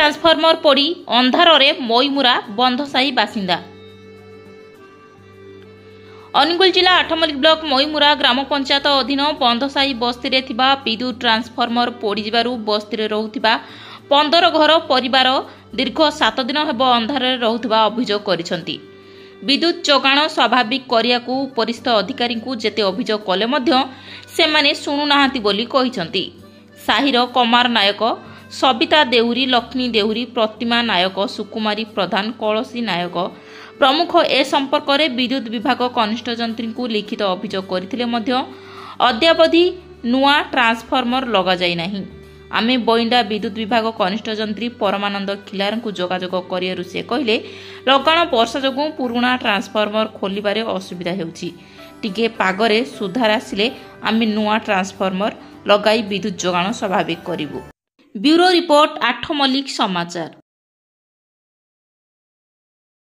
Transformer पोड़ी अंधारे मईमुरा बंधसाही बासिंदा। अनुगुल जिला Athmallik block मईमुरा ग्राम पंचायत अधीन बंधसाही बस्ती रे थिबा विद्युत ट्रांसफॉर्मर पोड़ी जिबारु बस्ती रे रहुथिबा 15 घर परिवार दीर्घ 7 दिन हेब अंधारे रहुथिबा अभियोग करिसंती। विद्युत जोगाण स्वाभाविक करियाकू उपरिस्थ अधिकारी को जेते अभियोग कले मध्य सेमाने सुनु नाहांती बोली कहिसंती। साहिर कमार नायक, सबिता देउरी, लक्ष्मी देउरी, प्रतिमा नायक, सुकुमारी प्रधान, कलसी नायक प्रमुख ए संपर्क में विद्युत विभाग कनिष्ठ जंत्री को लिखित अभियोग करथिले मध्य अद्यावधि नुआ ट्रांसफॉर्मर लगा जाई नाही। आमे बइंडा विद्युत विभाग कनिष्ठ जंत्री परमानंद खिलार को जोगाजोग करियारु से कहले लगाण वर्षा जोगु पुराणा ट्रांसफॉर्मर खोलिबारे असुविधा हेउची। टिके पागरे सुधार आसिले आमे नुआ ट्रांसफॉर्मर लगाई विद्युत जोगाण स्वाभाविक करिवु। ब्यूरो रिपोर्ट आठमल्लिक समाचार।